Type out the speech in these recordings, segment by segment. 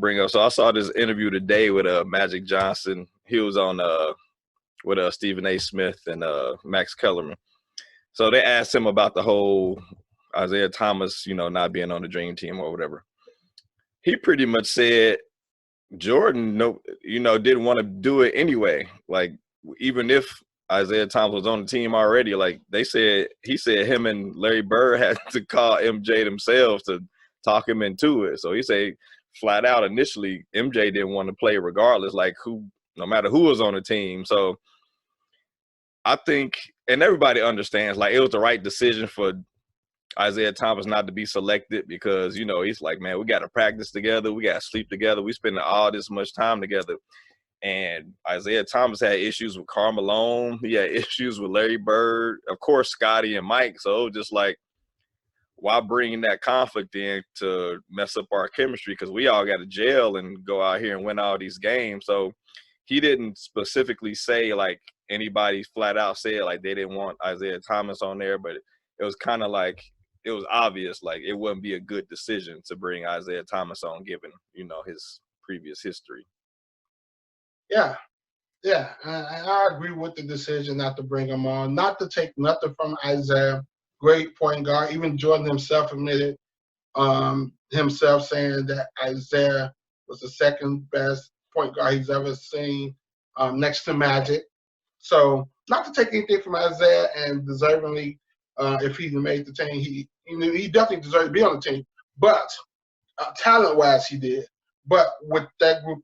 bring up. So I saw this interview today with Magic Johnson. He was on with Stephen A. Smith and Max Kellerman. So they asked him about the whole Isiah Thomas, not being on the dream team or whatever. He pretty much said Jordan, didn't want to do it anyway. Like, even if Isiah Thomas was on the team already, like he said him and Larry Bird had to call MJ themselves to talk him into it. So he said flat out initially MJ didn't want to play regardless, no matter who was on the team. So I think, and everybody understands, like, it was the right decision for Isiah Thomas not to be selected because, he's like, man, we got to practice together. We got to sleep together. We spending all this much time together. And Isiah Thomas had issues with Karl Malone. He had issues with Larry Bird, of course, Scotty and Mike. So it was just like, why bring that conflict in to mess up our chemistry? Because we all got to jail and go out here and win all these games. So he didn't specifically say, like, anybody flat out said, like, they didn't want Isiah Thomas on there. But it was kind of like, it was obvious, like, it wouldn't be a good decision to bring Isiah Thomas on given, his previous history. Yeah. I agree with the decision not to bring him on, not to take nothing from Isiah. Great point guard. Even Jordan himself admitted himself saying that Isiah was the second best point guard he's ever seen, next to Magic. So not to take anything from Isiah, and deservingly, if he made the team, he definitely deserved to be on the team. But talent-wise, he did. But with that group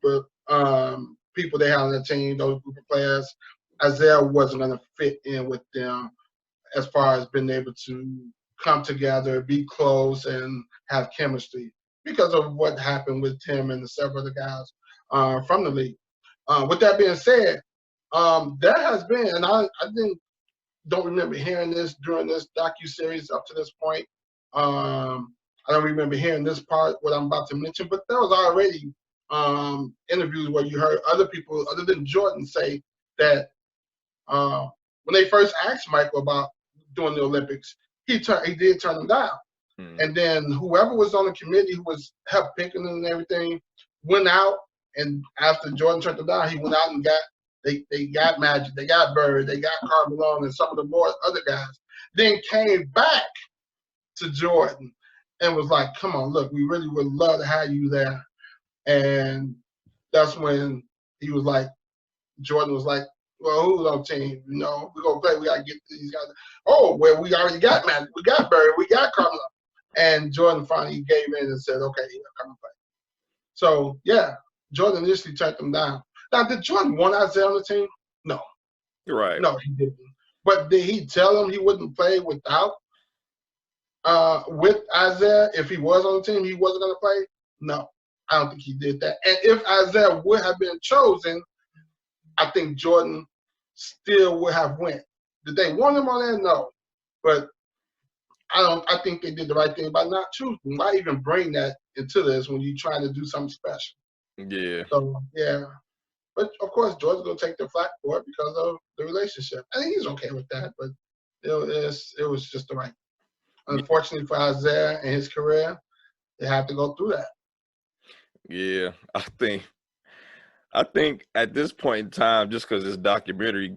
of people they had on the team, those group of players, Isiah wasn't going to fit in with them as far as being able to come together, be close, and have chemistry because of what happened with him and the several other guys from the league. With that being said, there has been, and I don't remember hearing this during this docu-series up to this point. I don't remember hearing this part, what I'm about to mention, but there was already interviews where you heard other people other than Jordan say that when they first asked Michael about doing the Olympics, he did turn them down. And then whoever was on the committee who was helped picking them and everything went out, and after Jordan turned them down, he went out and they got Magic, they got Bird, they got Karl Malone, and some of the more other guys. Then came back to Jordan and was like, come on, look, we really would love to have you there. And that's when he was like, Jordan was like, well, who's on the team? We're going to play. We got to get these guys. Oh, well, we already got Magic. We got Bird. We got Karl Malone. And Jordan finally gave in and said, okay, come and play. So, yeah, Jordan initially turned them down. Now, did Jordan want Isiah on the team? No. You're right. No, he didn't. But did he tell him he wouldn't play without with Isiah? If he was on the team, he wasn't going to play? No, I don't think he did that. And if Isiah would have been chosen, I think Jordan still would have went. Did they want him on there? No. But I think they did the right thing by not choosing. Why even bring that into this when you're trying to do something special? Yeah. So, yeah. But, of course, Jordan's going to take the flak for it because of the relationship. I think he's okay with that, but it was just the right. Unfortunately for Isiah and his career, they have to go through that. Yeah, I think at this point in time, just because this documentary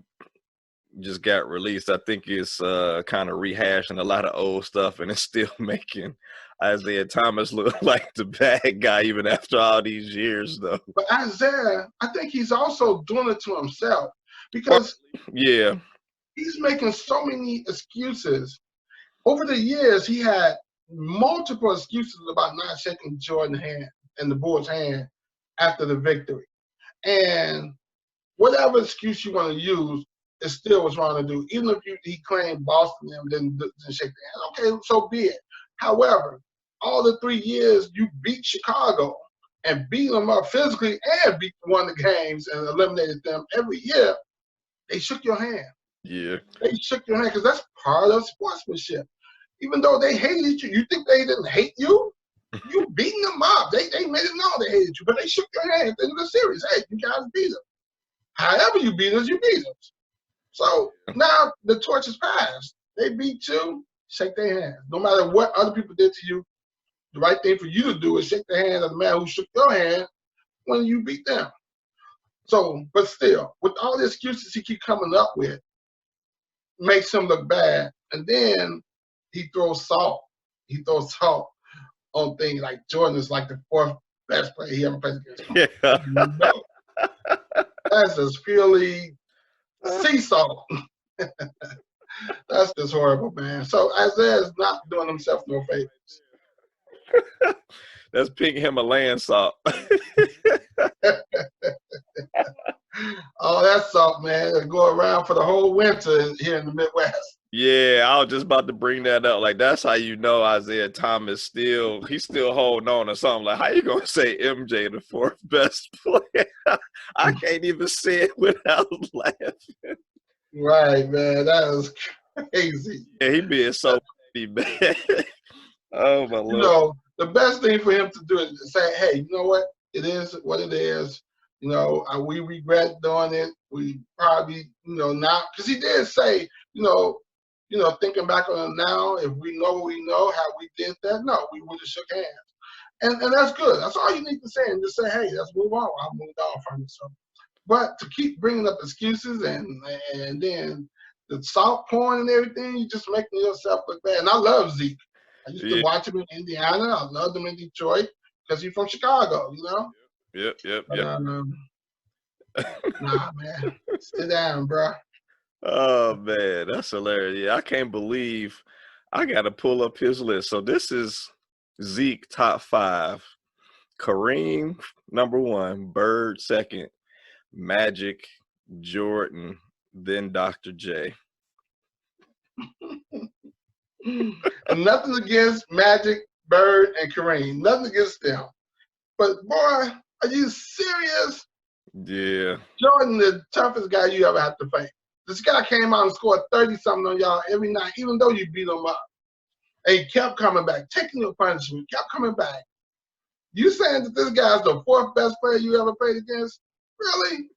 just got released, I think it's kind of rehashing a lot of old stuff, and it's still making Isiah Thomas look like the bad guy even after all these years, though. But Isiah, I think he's also doing it to himself because he's making so many excuses. Over the years, he had multiple excuses about not shaking Jordan's hand and the Bulls' hand after the victory. And whatever excuse you want to use, it still was wrong to do. Even if he claimed Boston and didn't shake the hand, okay, so be it. However, all the 3 years you beat Chicago and beat them up physically and won the games and eliminated them every year, they shook your hand. Yeah. They shook your hand because that's part of sportsmanship. Even though they hated you, you think they didn't hate you? You beating them up. They made it known they hated you, but they shook your hand at the end of the series. Hey, you guys beat them. However you beat us, you beat them. So now the torch is passed. They beat you, shake their hand. No matter what other people did to you, the right thing for you to do is shake the hand of the man who shook your hand when you beat them. So, but still, with all the excuses he keep coming up with, makes him look bad. And then he throws salt. He throws salt on things like Jordan is like the fourth best player he ever played against. Yeah. No, that's just purely sea salt. That's just horrible, man. So Isiah is not doing himself no favors. That's pink Himalayan salt. Oh, that salt, man, it'll go around for the whole winter here in the Midwest. Yeah, I was just about to bring that up. Like, that's how you know Isiah Thomas he's still holding on to something. Like, how you gonna say MJ the fourth best player? I can't even say it without laughing. Right, man, that is crazy. Yeah, he being so petty, man. Oh my You Lord. know, the best thing for him to do is say, hey, you know what? It is what it is. You know, we regret doing it. We probably, now, because he did say, thinking back on it now, if we know what we know, how we did that, no, we would have shook hands. And that's good. That's all you need to say. And just say, hey, let's move on. I moved on from it. So, but to keep bringing up excuses and then the salt pouring and everything, you just making yourself look bad. And I love Zeke. I used to watch him in Indiana. I loved him in Detroit because he's from Chicago, Yep. Nah, man. Sit down, bro. Oh man, that's hilarious. Yeah, I can't believe I gotta pull up his list. So this is Zeke top 5. Kareem number 1, Bird second, Magic, Jordan, then Dr. J. And nothing against Magic, Bird, and Kareem. Nothing against them. But boy, are you serious? Yeah. Jordan, the toughest guy you ever have to face. This guy came out and scored 30-something on y'all every night, even though you beat him up. And he kept coming back, taking your punishment, kept coming back. You saying that this guy's the 4th best player you ever played against? Really?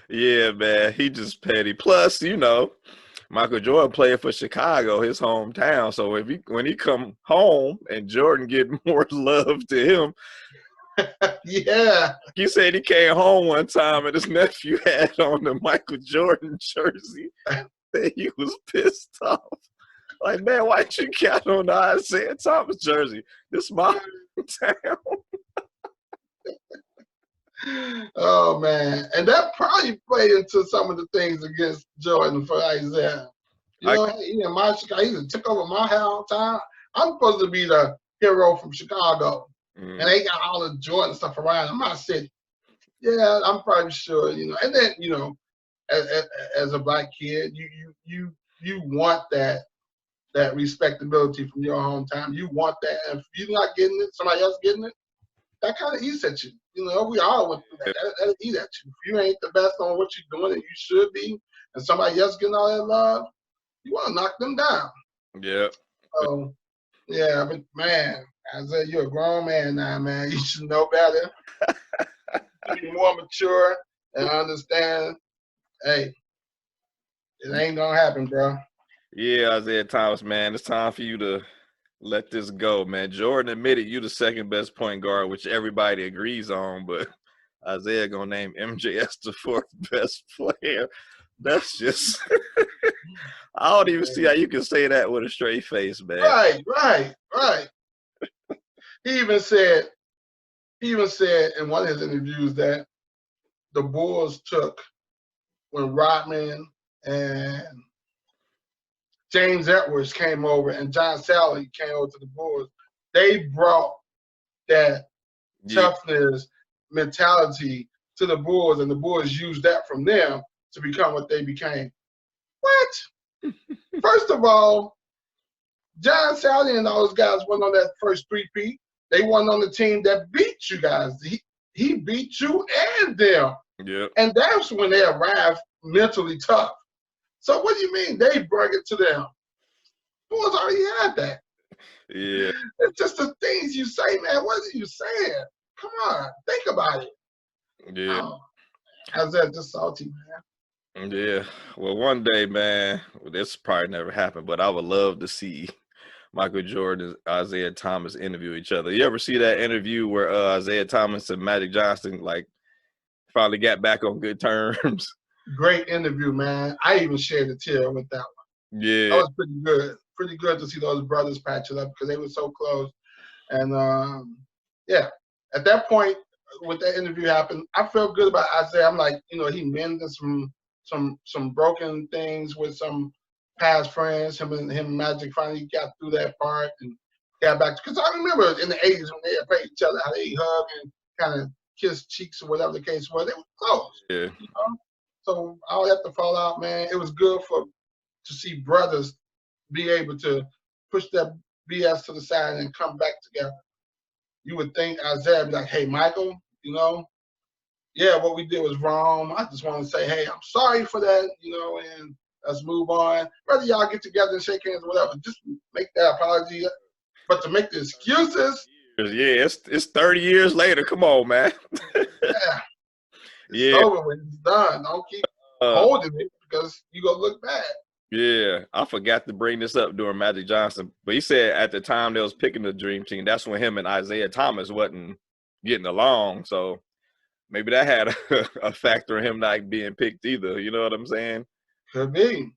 Yeah, man. He just petty. Plus, Michael Jordan played for Chicago, his hometown. So when he come home and Jordan get more love to him. Yeah. He said he came home one time and his nephew had on the Michael Jordan jersey. And he was pissed off. Like, man, why'd you count on the Isiah Thomas jersey? This is my town. Oh, man. And that probably played into some of the things against Jordan for Isiah. He in my Chicago, he took over my hometown. I'm supposed to be the hero from Chicago. And they got all the Jordan stuff around in my city. Yeah, I'm probably sure, And then, as a black kid, you want that respectability from your hometown. You want that. And if you're not getting it, somebody else getting it, that kind of eats at you. We all went through that. That'll eat at you. If you ain't the best on what you're doing and you should be, and somebody else getting all that love, you want to knock them down. Yeah. So, yeah, but man, Isiah, you're a grown man now, man. You should know better. Be more mature and understand, hey, it ain't gonna happen, bro. Yeah, Isiah Thomas, man. It's time for you to let this go, man. Jordan admitted you the 2nd best point guard, which everybody agrees on, but Isiah gonna name MJ as the 4th best player. That's just I don't even see how you can say that with a straight face, man. Right. He even said in one of his interviews that the Bulls took when Rodman and James Edwards came over and John Sally came over to the Bulls. They brought that toughness mentality to the Bulls, and the Bulls used that from them to become what they became. What? First of all, John Sally and those guys went on that first three-peat. They won on the team that beat you guys. He beat you and them. Yeah. And that's when they arrived mentally tough. So what do you mean they brought it to them? Bulls already had that. Yeah. It's just the things you say, man. What are you saying? Come on, think about it. Yeah. How's that just salty, man? Yeah. Well, one day, man, this probably never happened, but I would love to see Michael Jordan and Isiah Thomas interview each other. You ever see that interview where Isiah Thomas and Magic Johnson like finally got back on good terms? Great interview, man. I even shared a tear with that one. Yeah. That was pretty good. Pretty good to see those brothers patch it up because they were so close. And yeah, at that point, when that interview happened, I felt good about Isiah. I'm like, he mended some broken things with some past friends. Him and Magic finally got through that part and got back. Because I remember in the '80s when they had played each other, how they hug and kind of kiss cheeks or whatever the case was. They were close. Yeah. So all that to fall out, man. It was good to see brothers be able to push that BS to the side and come back together. You would think Isiah would be like, hey, Michael, yeah, what we did was wrong. I just want to say, hey, I'm sorry for that, and let's move on. Whether y'all get together and shake hands or whatever, just make that apology. But to make the excuses. Yeah, it's 30 years later. Come on, man. Yeah. It's over when it's done. Don't keep holding it because you're going to look bad. Yeah, I forgot to bring this up during Magic Johnson, but he said at the time they was picking the dream team, that's when him and Isiah Thomas wasn't getting along. So maybe that had a factor in him not being picked either. You know what I'm saying? Could be.